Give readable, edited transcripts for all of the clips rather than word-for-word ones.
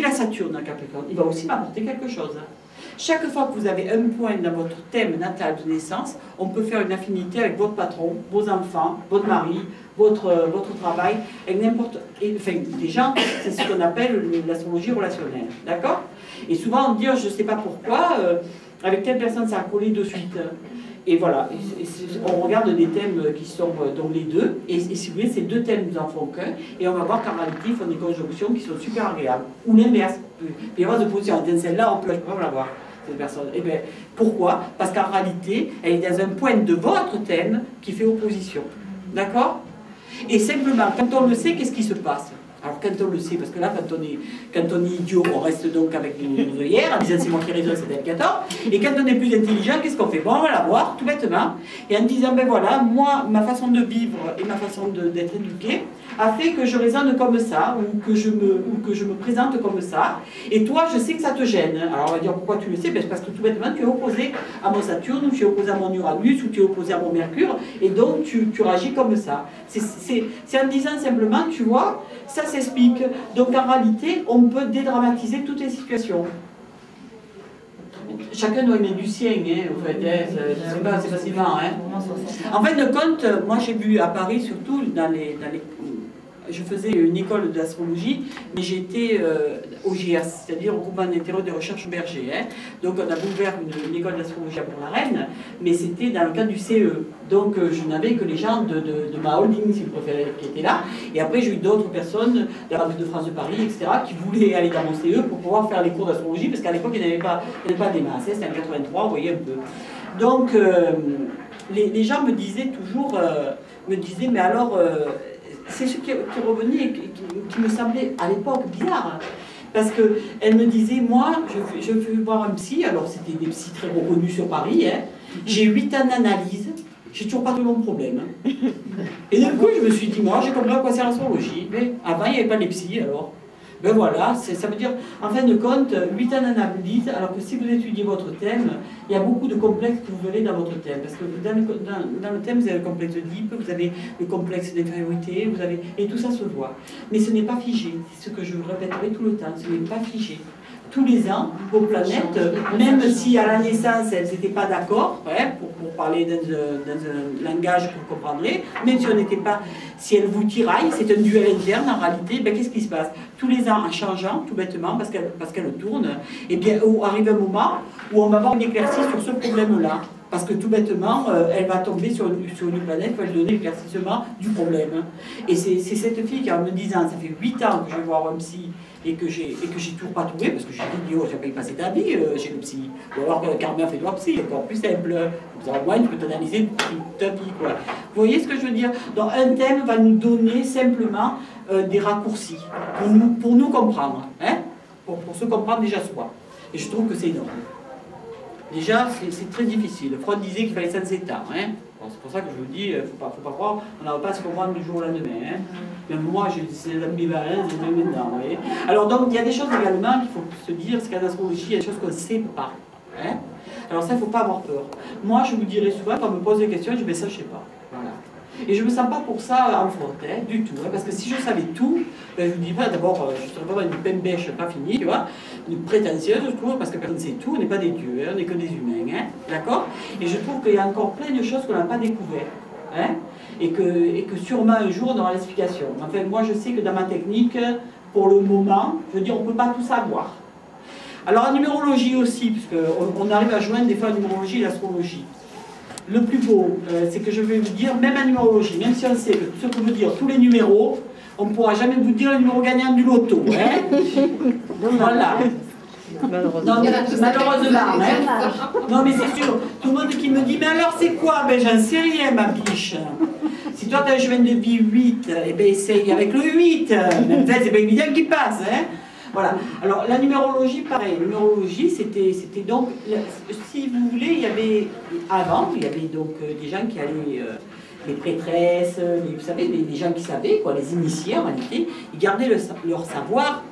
a Saturne à Capricorne, il va aussi m'apporter quelque chose. Chaque fois que vous avez un point dans votre thème natal de naissance, on peut faire une affinité avec votre patron, vos enfants, votre mari, votre travail, avec n'importe... Enfin, des gens, c'est ce qu'on appelle l'astrologie relationnelle, d'accord? Et souvent on dit, oh, je ne sais pas pourquoi, avec telle personne ça a collé de suite. Et voilà, on regarde des thèmes qui sont donc les deux, et si vous voulez, ces deux thèmes nous en font qu'un, et on va voir qu'en réalité, ils font des conjonctions qui sont super agréables. Ou l'inverse, il peut y avoir de position, celle-là, on peut pas la voir, cette personne. Et bien, pourquoi? Parce qu'en réalité, elle est dans un point de votre thème qui fait opposition. D'accord? Et simplement, quand on le sait, qu'est-ce qui se passe? Alors quand on le sait, parce que là, quand on est idiot, on reste donc avec nos œillères, en disant c'est moi qui raisonne, c'est elle qui a tort. Et quand on est plus intelligent, qu'est-ce qu'on fait? Bon, on va la voir, tout bêtement, et en disant, ben voilà, moi, ma façon de vivre et ma façon d'être éduquée a fait que je raisonne comme ça, ou que je me présente comme ça, et toi, je sais que ça te gêne. Alors on va dire, pourquoi tu le sais? Ben, parce que tout bêtement, tu es opposé à mon Saturne, ou tu es opposé à mon Uranus, ou tu es opposé à mon Mercure, et donc tu réagis comme ça. C'est en disant simplement, tu vois, ça s'explique. Donc en réalité, on peut dédramatiser toutes les situations. Chacun doit aimer du sien, hein, en fait, hein, c'est facilement. Hein. En fait de compte, moi j'ai vu à Paris, surtout je faisais une école d'astrologie, mais j'étais au GIAS, c'est-à-dire au groupement d'intérêt de recherche Berger. Hein. Donc on a ouvert une école d'astrologie pour la Reine, mais c'était dans le cadre du CE. Donc je n'avais que les gens de ma holding, si vous préférez, qui étaient là. Et après j'ai eu d'autres personnes de la Banque de France de Paris, etc., qui voulaient aller dans mon CE pour pouvoir faire les cours d'astrologie, parce qu'à l'époque il n'y avait pas des masses, hein, c'était en 83, vous voyez un peu. Donc les gens me disaient toujours, mais alors... c'est ce qui revenait et qui me semblait à l'époque bizarre. Parce qu'elle me disait, moi, je veux voir un psy, alors c'était des psys très reconnus sur Paris, hein. J'ai 8 ans d'analyse, j'ai toujours pas de mon problème. Hein. Et d'un coup, je me suis dit, moi, j'ai compris à quoi sert l'astrologie. Mais avant, il n'y avait pas les psys, alors. Ben voilà, ça veut dire, en fin de compte, 8 ans d'analyse, alors que si vous étudiez votre thème, il y a beaucoup de complexes que vous verrez dans votre thème. Parce que dans le thème, vous avez le complexe d'Oedipe, vous avez le complexe d'infériorité, et tout ça se voit. Mais ce n'est pas figé, c'est ce que je répéterai tout le temps, ce n'est pas figé. Tous les ans, vos planètes, même si à la naissance, elles n'étaient pas d'accord, hein, pour parler dans un langage que vous comprendrez, même si on n'était pas, si elles vous tiraillent, c'est un duel interne en réalité, ben, qu'est-ce qui se passe? Tous les ans, en changeant, tout bêtement, parce qu'elle tourne, et bien arrive un moment où on va avoir une éclaircie sur ce problème-là. Parce que tout bêtement, elle va tomber sur une planète qui va lui donner l'éclaircissement du problème. Et c'est cette fille qui, en me disant, ça fait 8 ans que je vais voir un psy, et que j'ai toujours pas trouvé, parce que j'ai dit, oh, j'ai pas y passé ta vie chez le psy. Ou alors Carmen fait voir psy, encore plus simple. Au moins, tu peux t'analyser toute ta vie, quoi. Vous voyez ce que je veux dire? Donc, un thème va nous donner simplement des raccourcis, pour nous comprendre, hein? Pour se comprendre déjà soi. Et je trouve que c'est énorme. Déjà, c'est très difficile. Freud disait qu'il fallait 107 ans. Hein. Bon, c'est pour ça que je vous dis, il ne faut pas croire, on n'a pas à se comprendre du jour au lendemain. Hein. Même moi, c'est l'ambivalence, même maintenant. Vous voyez. Alors, donc, il y a des choses également qu'il faut se dire, c'est qu'en astrologie, il y a des choses qu'on ne sait pas. Hein. Alors, ça, il ne faut pas avoir peur. Moi, je vous dirais souvent, quand on me pose des questions, je dis, mais ça, je ne sais pas. Voilà. Et je ne me sens pas pour ça en faute, hein, du tout. Hein, parce que si je savais tout, ben, je vous dis, ben, d'abord, je ne serais pas une pembèche pas finie, tu vois, une prétentieuse, je trouve, parce que personne ne sait tout, on n'est pas des dieux, hein, on n'est que des humains, hein, d'accord? Et je trouve qu'il y a encore plein de choses qu'on n'a pas découvertes, hein, et que sûrement un jour on aura l'explication. Enfin, moi, je sais que dans ma technique, pour le moment, je veux dire, on ne peut pas tout savoir. Alors, en numérologie aussi, puisqu'on arrive à joindre des fois la numérologie et l'astrologie. Le plus beau, c'est que je vais vous dire, même en numérologie, même si on sait que tout ce que veut dire tous les numéros, on ne pourra jamais vous dire le numéro gagnant du loto. Hein. Voilà. Malheureusement. Hein. Non, mais c'est sûr. Tout le monde qui me dit, mais alors c'est quoi? Ben, j'en sais rien, ma biche. Si toi tu as un chemin de vie 8, eh ben, essaye avec le 8. Même c'est pas évident qu'il passe. Hein. Voilà. Alors la numérologie, pareil. La numérologie, c'était donc, si vous voulez, il y avait donc des gens qui allaient, les prêtresses, vous savez, les gens qui savaient, quoi, les initiés en réalité, ils gardaient leur savoir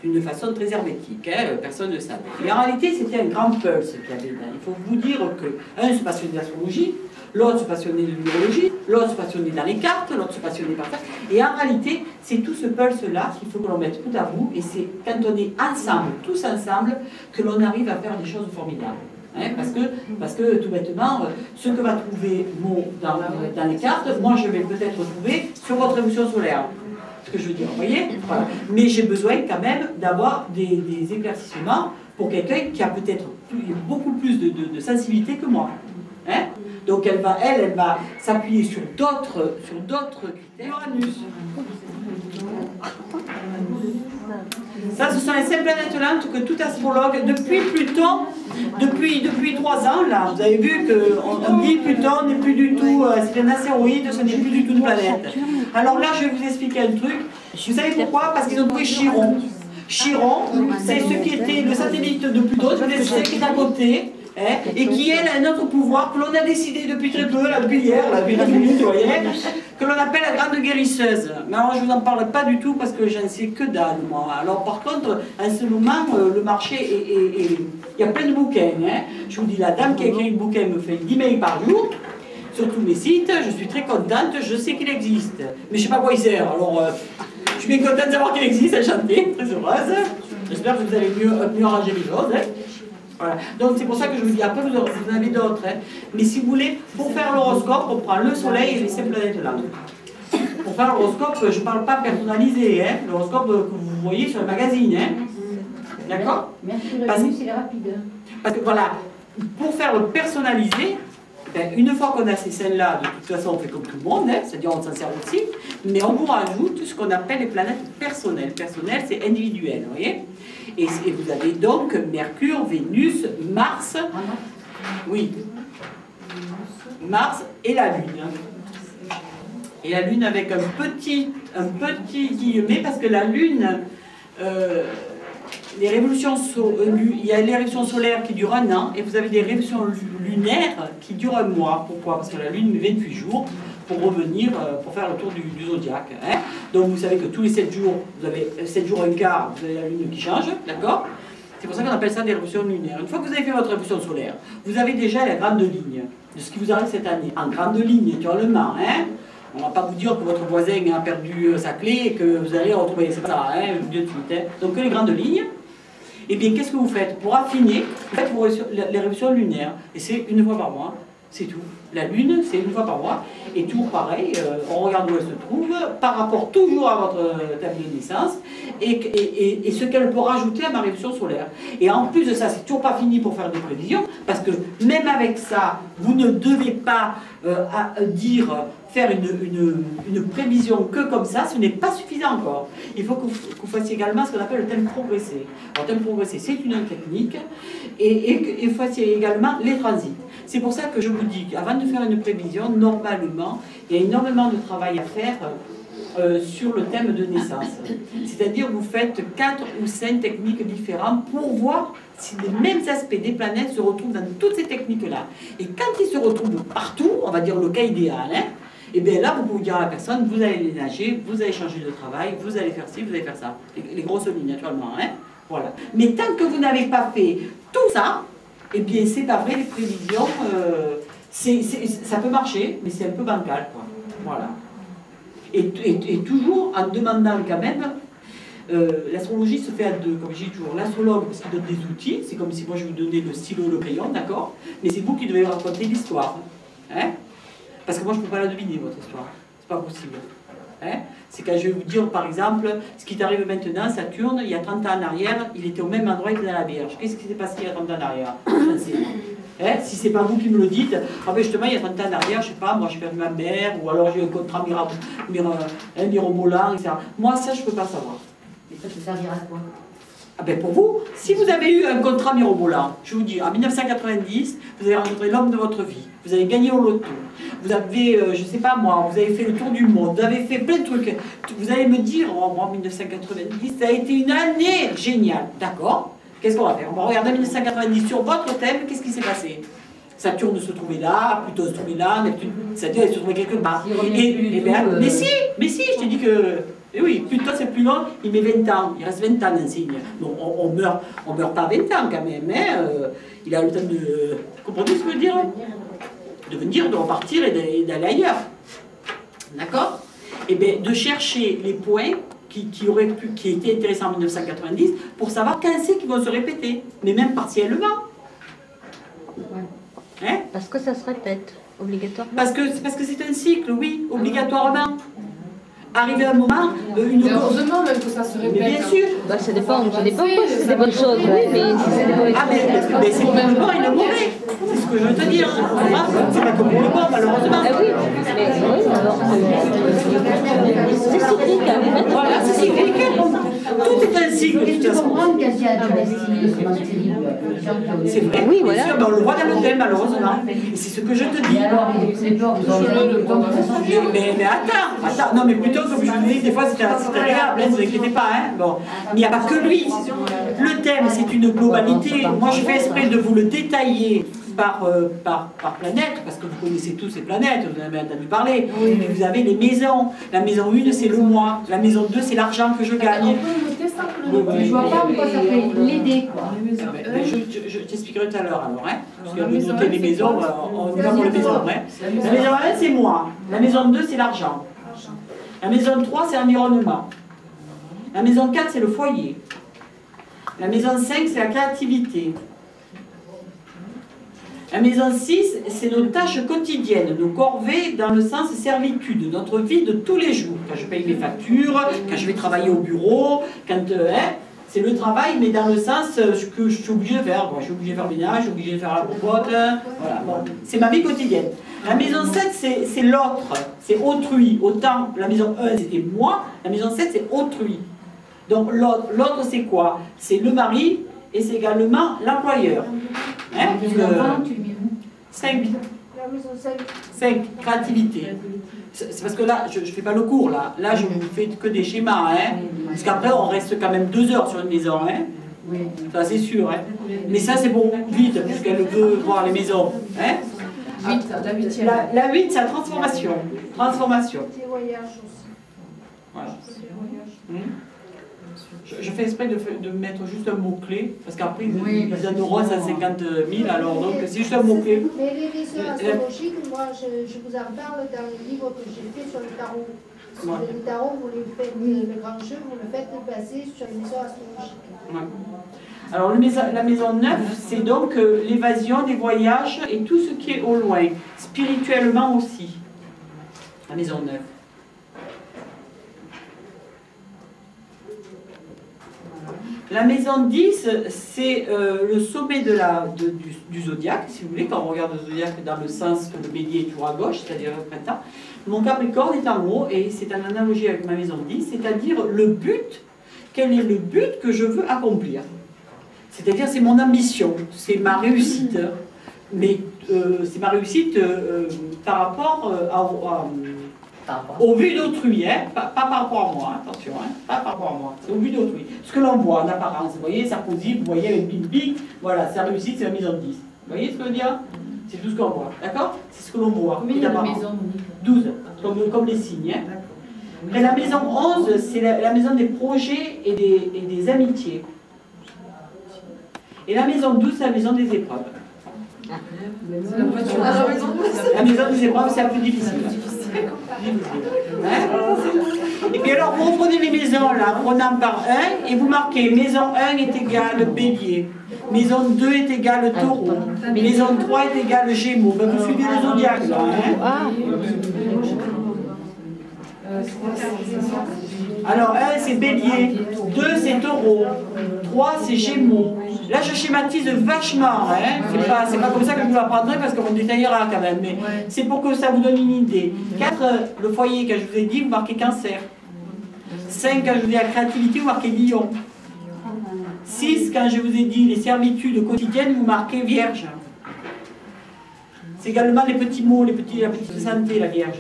d'une façon très hermétique, hein, personne ne savait. Et en réalité, c'était un grand pulse qu'il y avait là. Il faut vous dire que un se passionnait d'astrologie, l'autre se passionnait de numérologie, l'autre se passionnait dans les cartes, l'autre se passionnait par ça. Et en réalité, c'est tout ce pulse-là qu'il faut que l'on mette bout à bout, et c'est quand on est ensemble, tous ensemble, que l'on arrive à faire des choses formidables. Hein, parce que tout bêtement, ce que va trouver Mo dans les cartes, moi je vais peut-être retrouver sur votre révolution solaire. Ce que je veux dire, vous voyez, voilà. Mais j'ai besoin quand même d'avoir des éclaircissements pour quelqu'un qui a peut-être beaucoup plus de sensibilité que moi. Hein? Donc elle va s'appuyer sur d'autres critères. Uranus. Ça, ce sont les 5 planètes lentes que tout astrologue, depuis Pluton, depuis 3 ans, là, vous avez vu qu'on dit Pluton n'est plus du tout, c'est un astéroïde, ce n'est plus du tout une planète. Alors là, je vais vous expliquer un truc. Vous savez pourquoi? Parce qu'ils ont trouvé Chiron. Chiron, c'est ce qui était le satellite de Pluton, c'est qui est à côté. Hein, et qui elle a un autre pouvoir que l'on a décidé depuis très peu, là, depuis hier, là, depuis 10 minutes, vous voyez, que l'on appelle la grande guérisseuse. Mais alors je ne vous en parle pas du tout parce que j'en sais que dalle, moi. Alors par contre, en ce moment, le marché il y a plein de bouquins. Hein. Je vous dis, la dame qui a écrit le bouquin me fait 10 mails par jour sur tous mes sites, je suis très contente, je sais qu'il existe. Mais je ne sais pas à quoi il sert, alors je suis bien contente de savoir qu'il existe, enchantée, très heureuse. J'espère que vous allez mieux arranger les choses. Hein. Voilà. Donc c'est pour ça que je vous dis, après vous en avez d'autres, hein. Mais si vous voulez, pour faire l'horoscope, on prend le soleil et les 5 planètes là. Pour faire l'horoscope, je ne parle pas personnalisé, hein. L'horoscope que vous voyez sur le magazine, hein. D'accord? Mercure, c'est rapide. Parce que voilà, pour faire le personnalisé, ben, une fois qu'on a ces scènes-là, de toute façon on fait comme tout le monde, hein, c'est-à-dire on s'en sert aussi, mais on vous rajoute ce qu'on appelle les planètes personnelles. Personnelles, c'est individuel, vous voyez? Et vous avez donc Mercure, Vénus, Mars, oui, Mars et la Lune. Et la Lune avec un petit guillemet, parce que la Lune, il y a les révolutions solaires qui durent 1 an, et vous avez des révolutions lunaires qui durent 1 mois. Pourquoi? Parce que la Lune met 28 jours pour revenir, pour faire le tour du zodiaque. Hein. Donc vous savez que tous les 7 jours, vous avez 7 jours et quart, vous avez la Lune qui change, d'accord? C'est pour ça qu'on appelle ça des révolutions lunaires. Une fois que vous avez fait votre révolution solaire, vous avez déjà la grande ligne de ce qui vous arrive cette année. En grande ligne, naturellement, hein. On ne va pas vous dire que votre voisin a perdu sa clé et que vous allez retrouver, c'est pas ça, hein, de suite. Hein. Donc que les grandes lignes. Et bien qu'est-ce que vous faites? Pour affiner, vous faites les révolutions lunaires. Et c'est 1 fois par mois. C'est tout. La Lune, c'est 1 fois par mois. Et toujours pareil, on regarde où elle se trouve, par rapport toujours à votre tableau de naissance, et ce qu'elle peut rajouter à ma révolution solaire. Et en plus de ça, c'est toujours pas fini pour faire des prévisions, parce que même avec ça, vous ne devez pas faire une prévision que comme ça, ce n'est pas suffisant encore. Il faut que vous fassiez également ce qu'on appelle le thème progressé. Alors, le thème progressé, c'est une technique, et vous fassiez également les transits. C'est pour ça que je vous dis qu'avant de faire une prévision, normalement, il y a énormément de travail à faire sur le thème de naissance. C'est-à-dire vous faites 4 ou 5 techniques différentes pour voir si les mêmes aspects des planètes se retrouvent dans toutes ces techniques-là. Et quand ils se retrouvent partout, on va dire le cas idéal, hein, et bien là, vous pouvez dire à la personne, vous allez déménager, vous allez changer de travail, vous allez faire ci, vous allez faire ça. Les grosses lignes, naturellement. Hein, voilà. Mais tant que vous n'avez pas fait tout ça, eh bien, c'est pas vrai, les prévisions, ça peut marcher, mais c'est un peu bancal, quoi. Voilà. Et toujours en demandant quand même, l'astrologie se fait à deux, comme je dis toujours, l'astrologue, parce qu'il donne des outils, c'est comme si moi je vous donnais le stylo, le crayon, d'accord? Mais c'est vous qui devez raconter l'histoire. Hein? Parce que moi je ne peux pas la deviner, votre histoire. C'est pas possible. Hein? C'est quand je vais vous dire, par exemple, ce qui t'arrive maintenant, Saturne, il y a 30 ans en arrière, il était au même endroit que dans la Vierge. Qu'est-ce qui s'est passé il y a 30 ans en arrière? Hein? Si c'est pas vous qui me le dites, ah ben justement, il y a 30 ans en arrière, je sais pas, moi j'ai perdu ma mère, ou alors j'ai eu un contrat mirobolant, etc. Moi, ça, je peux pas savoir. Mais ça te servira à quoi? Ah ben pour vous, si vous avez eu un contrat mirobolant, je vous dis, en 1990, vous avez rencontré l'homme de votre vie, vous avez gagné au loto, vous avez, je sais pas moi, vous avez fait le tour du monde, vous avez fait plein de trucs, vous allez me dire, oh, moi, 1990, ça a été une année géniale, d'accord? Qu'est-ce qu'on va faire? On va regarder 1990 sur votre thème, qu'est-ce qui s'est passé? Saturne se trouvait là, Pluton se trouvait là, Neptune, c'est-à-dire elle se trouvait quelque part. Mais si, je t'ai dit que... Et oui, Pluton c'est plus long, il met 20 ans, il reste 20 ans dans le signe. Donc on meurt pas à 20 ans quand même, mais il a le temps de... Vous comprenez ce que je veux dire? De venir, de repartir et d'aller ailleurs. D'accord? Et bien, de chercher les points qui étaient intéressants en 1990 pour savoir quand c'est qu'ils vont se répéter, mais même partiellement. Hein? Parce que ça se répète, obligatoirement. Parce que c'est un cycle, oui, obligatoirement. Arrivé à un moment, heureusement même que ça se répète. Mais bien sûr. Bah, ça dépend quoi, si c'est des bonnes choses, oui, mais si c'est des mauvaises Ah, mais c'est pour le bon et le mauvais. C'est ce que je veux te dire. C'est pas comme pour le bon, malheureusement. Ah oui, mais oui, alors c'est cyclique, hein. Voilà, c'est cyclique. Tout est un cycle, de toute façon. C'est vrai, Oui, bien voilà. sûr, mais on le voit dans le thème, malheureusement. Et c'est ce que je te dis. Mais attends, non, mais plutôt, comme je vous dis, des fois c'était agréable, ne vous inquiétez pas, hein. Bon. Mais il n'y a pas que lui. Le thème, c'est une globalité. Moi, je fais exprès de vous le détailler par planète, parce que vous connaissez tous ces planètes, vous en avez entendu parler. Oui. Et puis vous avez les maisons. La maison 1, c'est le mois. La maison 2, c'est l'argent que je gagne. Je vois pas pourquoi ça fait l'aider, quoi. Je t'expliquerai tout à l'heure, alors, hein. Parce que vous notez les maisons, on va pour les maisons, hein. La maison 1, c'est moi. La maison 2, c'est l'argent. La maison 3, c'est l'environnement. La maison 4, c'est le foyer. La maison 5, c'est la créativité. La maison 6, c'est nos tâches quotidiennes, nos corvées dans le sens servitude, notre vie de tous les jours. Quand je paye mes factures, quand je vais travailler au bureau, quand c'est le travail, mais dans le sens ce que je suis obligé de faire. Bon, je suis obligé de faire le ménage, je suis obligé de faire la popote. Voilà, bon, c'est ma vie quotidienne. La maison 7, c'est l'autre, c'est autrui. Autant la maison 1, c'était moi, la maison 7, c'est autrui. Donc l'autre, c'est quoi? C'est le mari et c'est également l'employeur. Hein? 5. 5, créativité. C'est parce que là, je ne fais pas le cours, là. Là, je ne fais que des schémas, hein. Parce qu'après, on reste quand même 2 heures sur une maison, hein. Ça, c'est sûr, hein. Mais ça, c'est pour vite, puisqu'elle veut voir les maisons, hein. 8, la 8e. La 8, c'est la transformation. Transformation. Voilà. Je fais exprès de mettre juste un mot-clé, parce qu'après, ils en auront 150 000, alors donc c'est juste un mot-clé. Mais les vaisseaux astrologiques, moi je vous en parle dans le livre que j'ai fait sur le tarot. Sur le tarot, vous le faites, le grand jeu, vous le faites passer sur les vaisseaux astrologiques. Ouais. Alors la maison 9, c'est donc l'évasion des voyages et tout ce qui est au loin, spirituellement aussi. La maison 9. La maison 10, c'est le sommet du zodiaque, si vous voulez, quand on regarde le zodiaque dans le sens que le bélier est toujours à gauche, c'est-à-dire le printemps. Mon Capricorne est en haut, et c'est en analogie avec ma maison 10, c'est-à-dire le but, quel est le but que je veux accomplir. C'est-à-dire c'est mon ambition, c'est ma réussite, mais c'est ma réussite par rapport au vu d'autrui, hein, pas par rapport à moi, attention, hein, pas par rapport à moi, c'est au vu d'autrui. Ce que l'on voit en apparence, vous voyez, Sarkozy, vous voyez avec Big Big, voilà, sa réussite, c'est la maison 10. Vous voyez ce que je veux dire? C'est tout ce qu'on voit, d'accord? C'est ce que l'on voit. Combien il y a de maisons? 12, comme les signes. Hein. Et la maison 11, c'est la maison des projets et des amitiés. Et la maison 12, c'est la maison des épreuves. La maison des épreuves, c'est la plus difficile. Hein? Et puis alors, vous prenez les maisons là, prenant par 1, et vous marquez maison 1 est égale bélier, maison 2 est égale taureau, maison 3 est égale gémeaux. Ben, vous suivez le zodiaque là. Hein? Alors 1 c'est bélier, 2 c'est taureau, 3 c'est gémeaux. Là je schématise vachement, hein. C'est pas comme ça que je vous l'apprendrai parce qu'on détaillera quand même, mais c'est pour que ça vous donne une idée. 4, le foyer, quand je vous ai dit, vous marquez cancer. 5, quand je vous ai dit la créativité, vous marquez lion. 6, quand je vous ai dit les servitudes quotidiennes, vous marquez vierge. C'est également les petits mots, la petite santé, la vierge.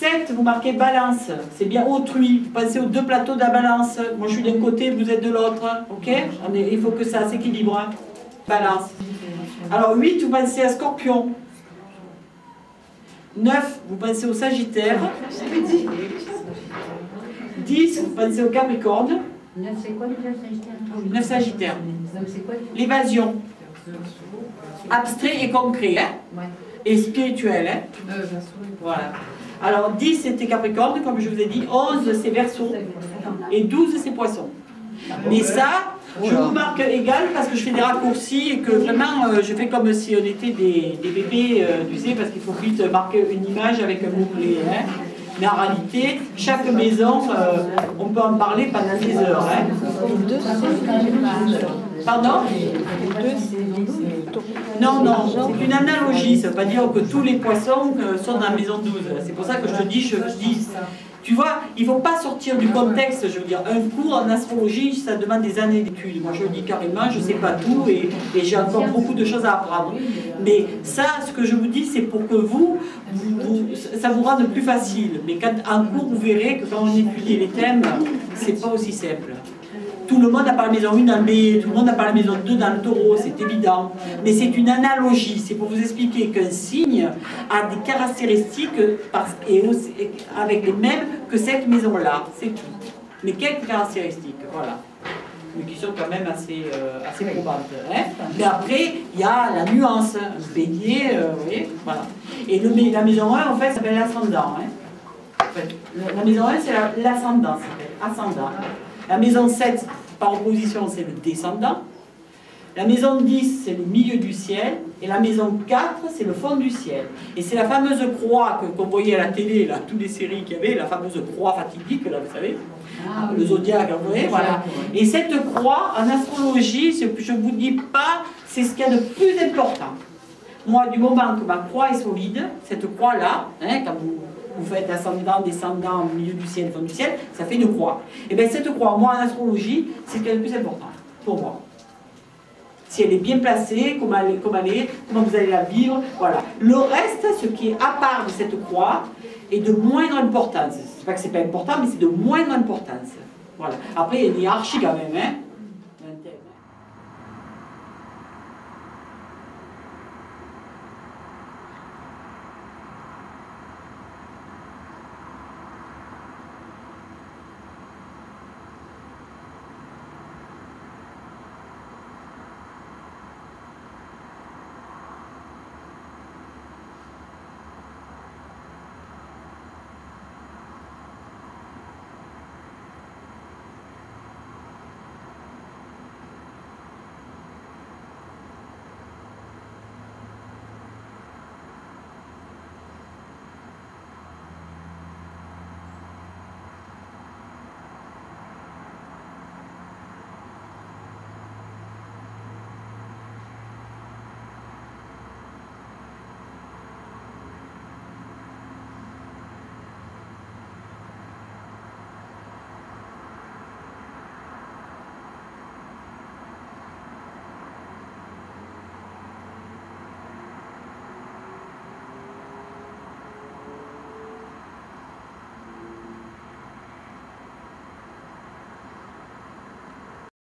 7, vous marquez balance, c'est bien autrui, vous pensez aux 2 plateaux de la balance, moi je suis d'un côté, vous êtes de l'autre, ok? Il faut que ça s'équilibre, hein? Balance. Alors 8, vous pensez à Scorpion. 9, vous pensez au Sagittaire. 10, vous pensez au Capricorne. 9, c'est quoi déjà Sagittaire? 9 Sagittaire. C'est quoi? L'évasion. Abstrait et concret, hein? Ouais. Et spirituel, hein? Voilà. Alors 10 c'était Capricorne, comme je vous ai dit, 11 c'est Verseau, et 12 c'est Poisson. Mais ça, je vous marque égal parce que je fais des raccourcis et que vraiment je fais comme si on était des bébés, tu sais, parce qu'il faut vite marquer une image avec un mot-clé. Hein. Mais en réalité, chaque maison, on peut en parler pendant des heures. Hein. Pardon? Non, non, c'est une analogie. Ça ne veut pas dire que tous les poissons sont dans la maison 12. C'est pour ça que je te dis, tu vois, il ne faut pas sortir du contexte. Je veux dire, un cours en astrologie, ça demande des années d'études. Moi, je le dis carrément, je ne sais pas tout et j'ai encore beaucoup de choses à apprendre. Mais ça, ce que je vous dis, c'est pour que ça vous rende plus facile. Mais quand en cours, vous verrez que quand on étudie les thèmes, c'est pas aussi simple. Tout le monde n'a pas la maison 1 dans le bélier, tout le monde n'a pas la maison 2 dans le taureau, c'est évident. Mais c'est une analogie, c'est pour vous expliquer qu'un signe a des caractéristiques avec les mêmes que cette maison-là, c'est tout. Mais quelques caractéristiques, voilà. Mais qui sont quand même assez probantes. Hein. Mais après, il y a la nuance, un bélier, vous voyez, voilà. Et la maison 1, en fait, s'appelle l'ascendant. Hein. En fait, la maison 1, c'est l'ascendant, ça s'appelle ascendant. La maison 7, par opposition, c'est le descendant. La maison 10, c'est le milieu du ciel. Et la maison 4, c'est le fond du ciel. Et c'est la fameuse croix qu'on voyait à la télé, là, toutes les séries qu'il y avait, la fameuse croix fatidique, là, vous savez, le zodiaque, vous voyez, voilà. Et cette croix, en astrologie, je ne vous dis pas, c'est ce qu'il y a de plus important. Moi, du moment que ma croix est solide, cette croix-là, hein, quand vous faites ascendant, descendant, milieu du ciel, fond du ciel, ça fait une croix. Et bien cette croix, moi en astrologie, c'est ce qui est le plus important pour moi. Si elle est bien placée, comment vous allez la vivre, voilà. Le reste, ce qui est à part de cette croix, est de moindre importance. C'est pas que c'est pas important, mais c'est de moindre importance. Voilà. Après, il y a une hiérarchie quand même, hein.